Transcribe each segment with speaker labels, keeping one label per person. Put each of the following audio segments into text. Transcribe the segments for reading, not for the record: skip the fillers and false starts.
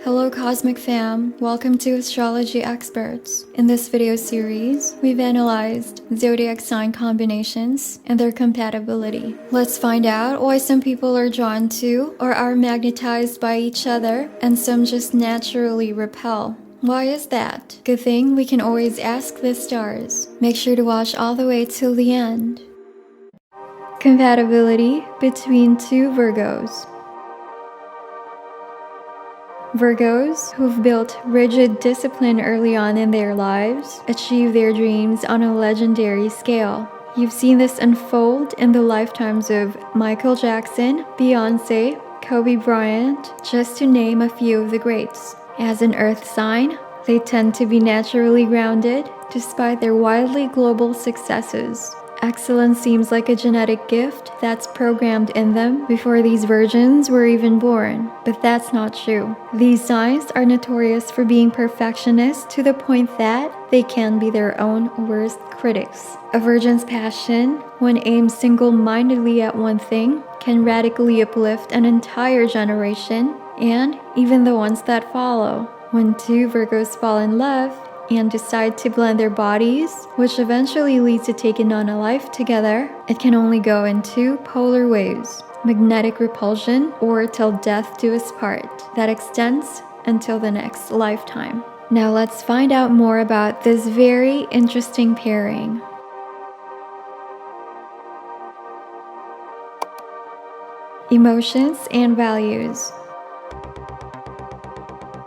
Speaker 1: Hello Cosmic Fam, welcome to Astrology Experts. In this video series, we've analyzed zodiac sign combinations and their compatibility. Let's find out why some people are drawn to or are magnetized by each other and some just naturally repel. Why is that? Good thing we can always ask the stars. Make sure to watch all the way till the end. Compatibility between two Virgos. Virgos, who've built rigid discipline early on in their lives, achieve their dreams on a legendary scale. You've seen this unfold in the lifetimes of Michael Jackson, Beyonce, Kobe Bryant, just to name a few of the greats. As an earth sign, they tend to be naturally grounded despite their wildly global successes. Excellence seems like a genetic gift that's programmed in them before these virgins were even born, but that's not true. These signs are notorious for being perfectionists to the point that they can be their own worst critics. A virgin's passion, when aimed single-mindedly at one thing, can radically uplift an entire generation and even the ones that follow. When two Virgos fall in love and decide to blend their bodies, which eventually leads to taking on a life together, it can only go in two polar ways: magnetic repulsion or till death do us part, that extends until the next lifetime. Now let's find out more about this very interesting pairing. Emotions and values.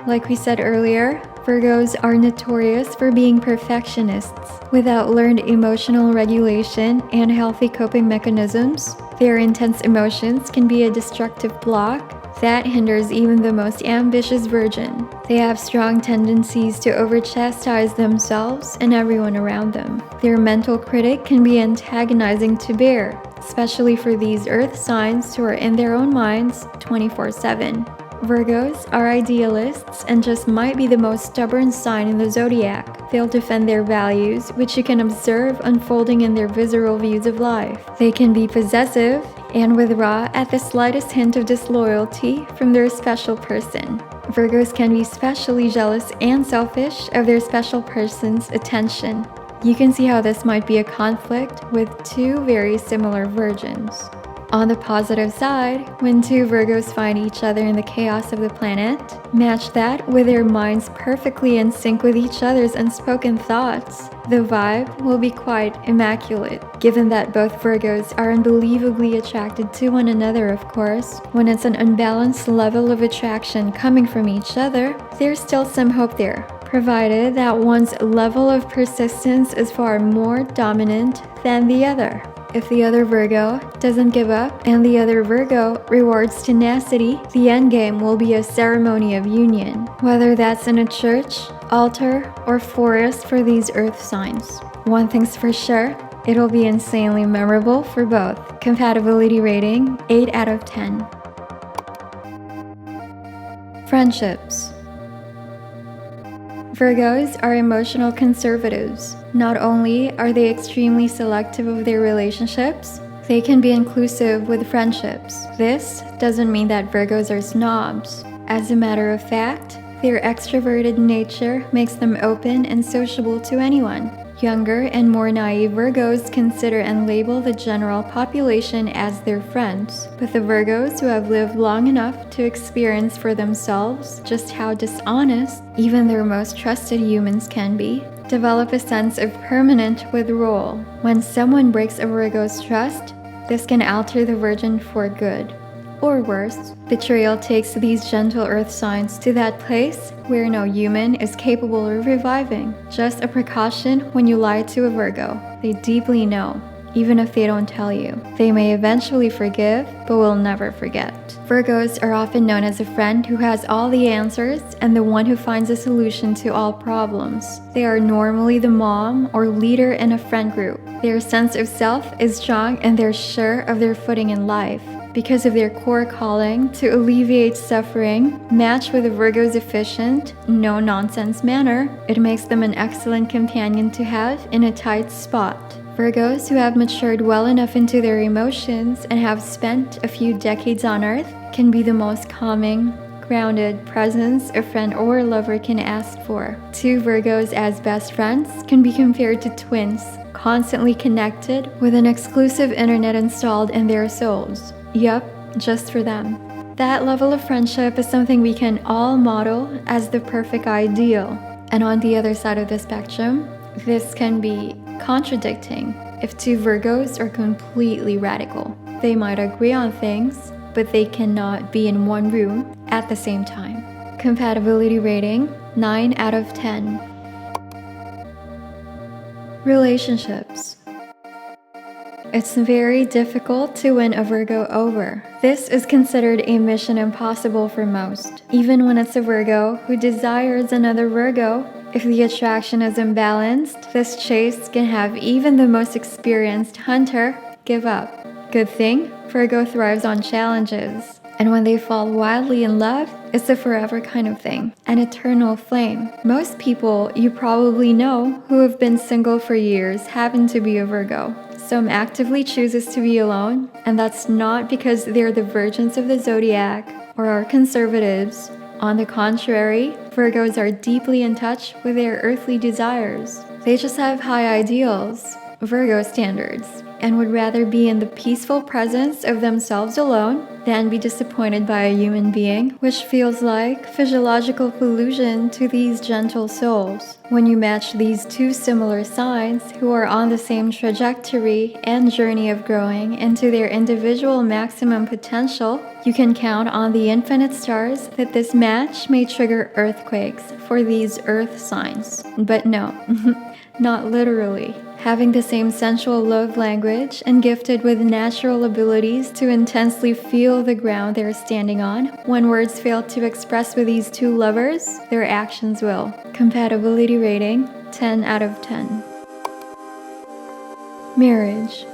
Speaker 1: Like we said earlier, Virgos are notorious for being perfectionists. Without learned emotional regulation and healthy coping mechanisms, their intense emotions can be a destructive block that hinders even the most ambitious virgin. They have strong tendencies to over-chastise themselves and everyone around them. Their mental critic can be antagonizing to bear, especially for these earth signs who are in their own minds 24/7. Virgos are idealists and just might be the most stubborn sign in the zodiac. They'll defend their values, which you can observe unfolding in their visceral views of life. They can be possessive and withdraw at the slightest hint of disloyalty from their special person. Virgos can be especially jealous and selfish of their special person's attention. You can see how this might be a conflict with two very similar virgins. On the positive side, when two Virgos find each other in the chaos of the planet, match that with their minds perfectly in sync with each other's unspoken thoughts, the vibe will be quite immaculate. Given that both Virgos are unbelievably attracted to one another, of course, when it's an unbalanced level of attraction coming from each other, there's still some hope there, provided that one's level of persistence is far more dominant than the other. If the other Virgo doesn't give up and the other Virgo rewards tenacity, the endgame will be a ceremony of union, whether that's in a church, altar, or forest for these earth signs. One thing's for sure, it'll be insanely memorable for both. Compatibility rating 8 out of 10. Friendships. Virgos are emotional conservatives. Not only are they extremely selective of their relationships, they can be inclusive with friendships. This doesn't mean that Virgos are snobs. As a matter of fact, their extroverted nature makes them open and sociable to anyone. Younger and more naive Virgos consider and label the general population as their friends, but the Virgos who have lived long enough to experience for themselves just how dishonest even their most trusted humans can be, develop a sense of permanent withdrawal. When someone breaks a Virgo's trust, this can alter the virgin for good. Or worse, betrayal takes these gentle earth signs to that place where no human is capable of reviving. Just a precaution when you lie to a Virgo. They deeply know, even if they don't tell you. They may eventually forgive, but will never forget. Virgos are often known as a friend who has all the answers and the one who finds a solution to all problems. They are normally the mom or leader in a friend group. Their sense of self is strong and they're sure of their footing in life. Because of their core calling to alleviate suffering, matched with a Virgo's efficient, no-nonsense manner, it makes them an excellent companion to have in a tight spot. Virgos who have matured well enough into their emotions and have spent a few decades on Earth can be the most calming, grounded presence a friend or lover can ask for. Two Virgos as best friends can be compared to twins, constantly connected with an exclusive internet installed in their souls. Yup, just for them. That level of friendship is something we can all model as the perfect ideal. And on the other side of the spectrum, this can be contradicting if two Virgos are completely radical. They might agree on things, but they cannot be in one room at the same time. Compatibility rating, 9 out of 10. Relationships. It's very difficult to win a Virgo over. This is considered a mission impossible for most. Even when it's a Virgo who desires another Virgo, if the attraction is imbalanced, this chase can have even the most experienced hunter give up. Good thing, Virgo thrives on challenges. And when they fall wildly in love, it's a forever kind of thing, an eternal flame. Most people you probably know who have been single for years happen to be a Virgo. Some actively chooses to be alone, and that's not because they're the virgins of the zodiac or are conservatives. On the contrary, Virgos are deeply in touch with their earthly desires. They just have high ideals, Virgo standards, and would rather be in the peaceful presence of themselves alone than be disappointed by a human being, which feels like physiological collusion to these gentle souls. When you match these two similar signs who are on the same trajectory and journey of growing into their individual maximum potential, you can count on the infinite stars that this match may trigger earthquakes for these earth signs. But no, not literally. Having the same sensual love language and gifted with natural abilities to intensely feel the ground they're standing on, when words fail to express with these two lovers, their actions will. Compatibility rating, 10 out of 10. Marriage.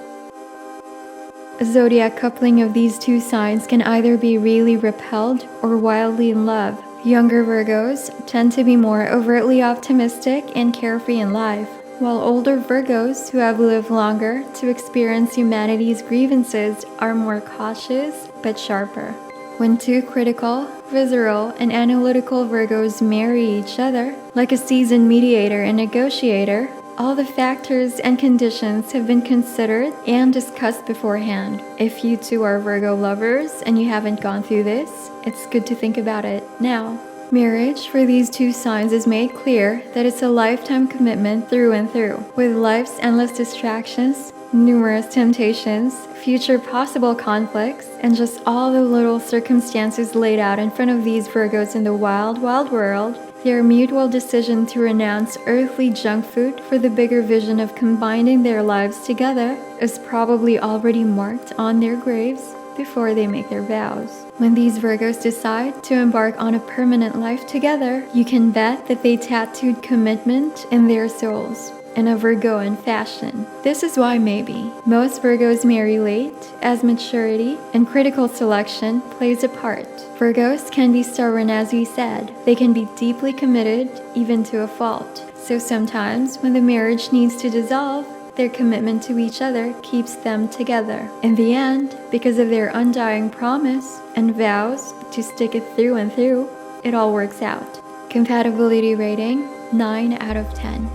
Speaker 1: A zodiac coupling of these two signs can either be really repelled or wildly in love. Younger Virgos tend to be more overtly optimistic and carefree in life, while older Virgos who have lived longer to experience humanity's grievances are more cautious but sharper. When two critical, visceral, and analytical Virgos marry each other, like a seasoned mediator and negotiator, all the factors and conditions have been considered and discussed beforehand. If you two are Virgo lovers and you haven't gone through this, it's good to think about it now. Marriage for these two signs is made clear that it's a lifetime commitment through and through, with life's endless distractions, numerous temptations, future possible conflicts, and just all the little circumstances laid out in front of these Virgos in the wild, wild world. Their mutual decision to renounce earthly junk food for the bigger vision of combining their lives together is probably already marked on their graves before they make their vows. When these Virgos decide to embark on a permanent life together, you can bet that they tattooed commitment in their souls, in a Virgoan fashion. This is why maybe most Virgos marry late, as maturity and critical selection plays a part. Virgos can be stubborn, as we said. They can be deeply committed, even to a fault. So sometimes when the marriage needs to dissolve, their commitment to each other keeps them together. In the end, because of their undying promise and vows to stick it through and through, it all works out. Compatibility rating, 9 out of 10.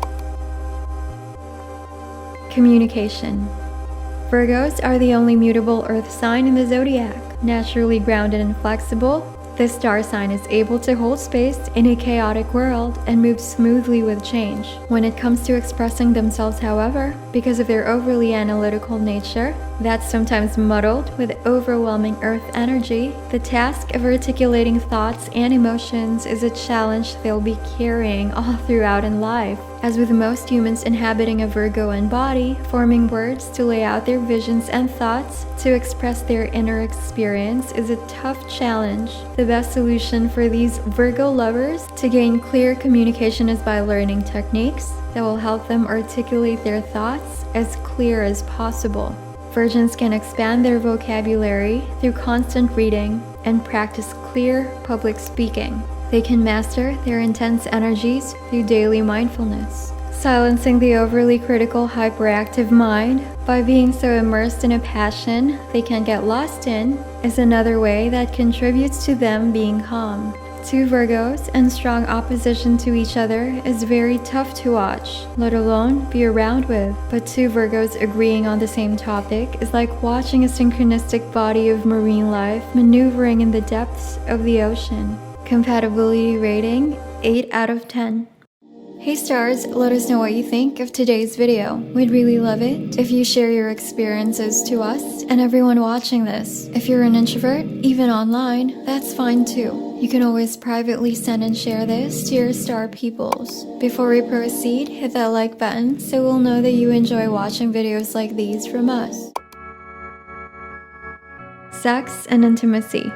Speaker 1: Communication. Virgos are the only mutable earth sign in the zodiac. Naturally grounded and flexible, this star sign is able to hold space in a chaotic world and move smoothly with change. When it comes to expressing themselves, however, because of their overly analytical nature, that's sometimes muddled with overwhelming earth energy, the task of articulating thoughts and emotions is a challenge they'll be carrying all throughout in life. As with most humans inhabiting a Virgoan body, forming words to lay out their visions and thoughts to express their inner experience is a tough challenge. The best solution for these Virgo lovers to gain clear communication is by learning techniques that will help them articulate their thoughts as clear as possible. Virgins can expand their vocabulary through constant reading and practice clear public speaking. They can master their intense energies through daily mindfulness. Silencing the overly critical, hyperactive mind By being so immersed in a passion they can get lost in is another way that contributes to them being calm. Two Virgos in strong opposition to each other is very tough to watch, let alone be around with. But two Virgos agreeing on the same topic is like watching a synchronistic body of marine life maneuvering in the depths of the ocean. Compatibility rating 8 out of 10. Hey stars, let us know what you think of today's video. We'd really love it if you share your experiences to us and everyone watching this. If you're an introvert, even online, that's fine too. You can always privately send and share this to your star peoples. Before we proceed, hit that like button so we'll know that you enjoy watching videos like these from us. Sex and intimacy.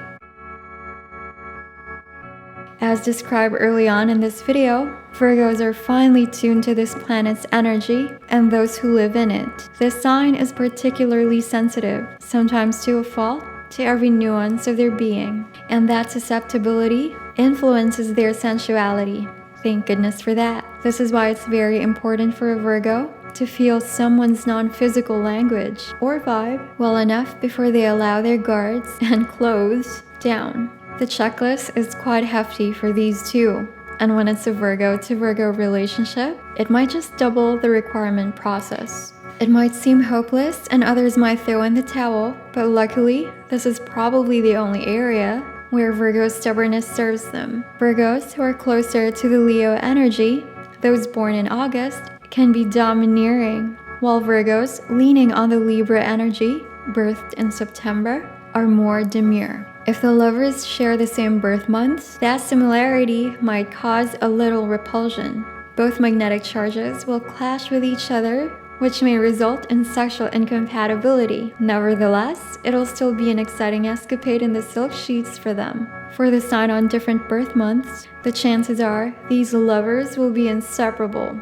Speaker 1: As described early on in this video, Virgos are finely tuned to this planet's energy and those who live in it. This sign is particularly sensitive, sometimes to a fault, to every nuance of their being, and that susceptibility influences their sensuality. Thank goodness for that. This is why it's very important for a Virgo to feel someone's non-physical language or vibe well enough before they allow their guards and clothes down. The checklist is quite hefty for these two, and when it's a Virgo to Virgo relationship, it might just double the requirement process. It might seem hopeless and others might throw in the towel, but luckily, this is probably the only area where Virgo's stubbornness serves them. Virgos who are closer to the Leo energy, those born in August, can be domineering, while Virgos leaning on the Libra energy, birthed in September, are more demure. If the lovers share the same birth months, that similarity might cause a little repulsion. Both magnetic charges will clash with each other, which may result in sexual incompatibility. Nevertheless, it'll still be an exciting escapade in the silk sheets for them. For the sign on different birth months, the chances are these lovers will be inseparable.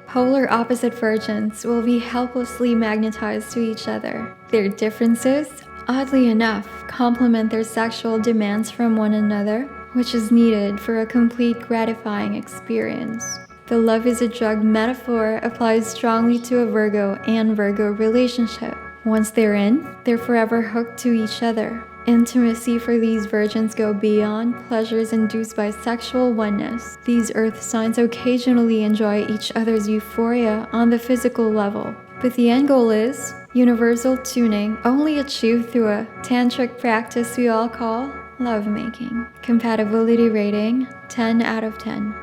Speaker 1: Polar opposite virgins will be helplessly magnetized to each other. Their differences, oddly enough, complement their sexual demands from one another, which is needed for a complete gratifying experience. The love is a drug metaphor applies strongly to a Virgo and Virgo relationship. Once they're in, they're forever hooked to each other. Intimacy for these virgins go beyond pleasures induced by sexual oneness. These earth signs occasionally enjoy each other's euphoria on the physical level, but the end goal is universal tuning, only achieved through a tantric practice we all call lovemaking. Compatibility rating 10 out of 10.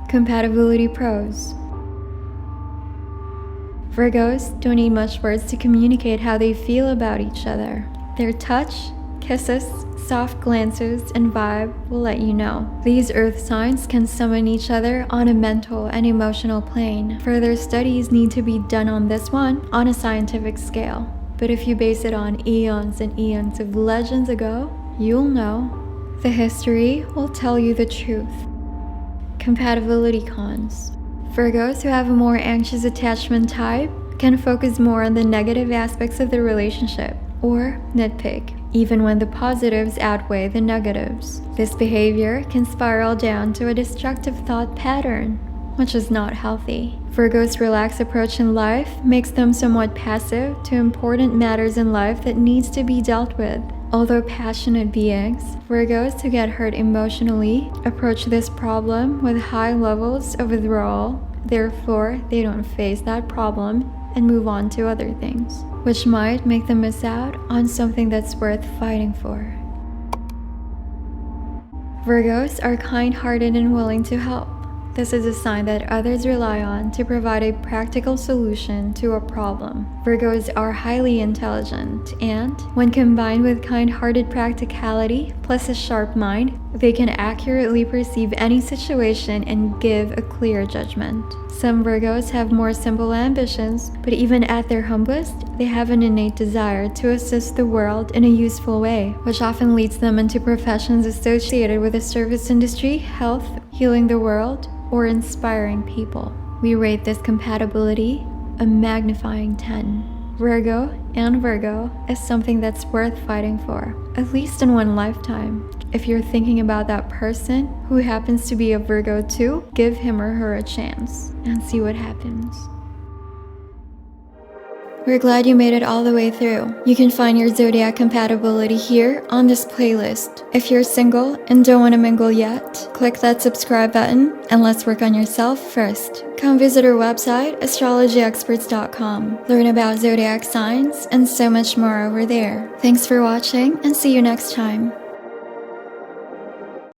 Speaker 1: Compatibility pros. Virgos don't need much words to communicate how they feel about each other. Their touch, kisses, soft glances, and vibe will let you know. These earth signs can summon each other on a mental and emotional plane. Further studies need to be done on this one on a scientific scale. But if you base it on eons and eons of legends ago, you'll know. The history will tell you the truth. Compatibility cons. Virgos who have a more anxious attachment type can focus more on the negative aspects of the relationship, or nitpick, even when the positives outweigh the negatives. This behavior can spiral down to a destructive thought pattern, which is not healthy. Virgos' relaxed approach in life makes them somewhat passive to important matters in life that needs to be dealt with. Although passionate beings, Virgos who get hurt emotionally approach this problem with high levels of withdrawal. Therefore, they don't face that problem and move on to other things, which might make them miss out on something that's worth fighting for. Virgos are kind-hearted and willing to help. This is a sign that others rely on to provide a practical solution to a problem. Virgos are highly intelligent, and when combined with kind-hearted practicality plus a sharp mind, they can accurately perceive any situation and give a clear judgment. Some Virgos have more simple ambitions, but even at their humblest, they have an innate desire to assist the world in a useful way, which often leads them into professions associated with the service industry, health, healing the world, or inspiring people. We rate this compatibility a magnifying 10. Virgo and Virgo is something that's worth fighting for, at least in one lifetime. If you're thinking about that person who happens to be a Virgo too, give him or her a chance and see what happens. We're glad you made it all the way through. You can find your zodiac compatibility here on this playlist. If you're single and don't want to mingle yet, click that subscribe button and let's work on yourself first. Come visit our website, astrologyexperts.com. Learn about zodiac signs and so much more over there. Thanks for watching and see you next time.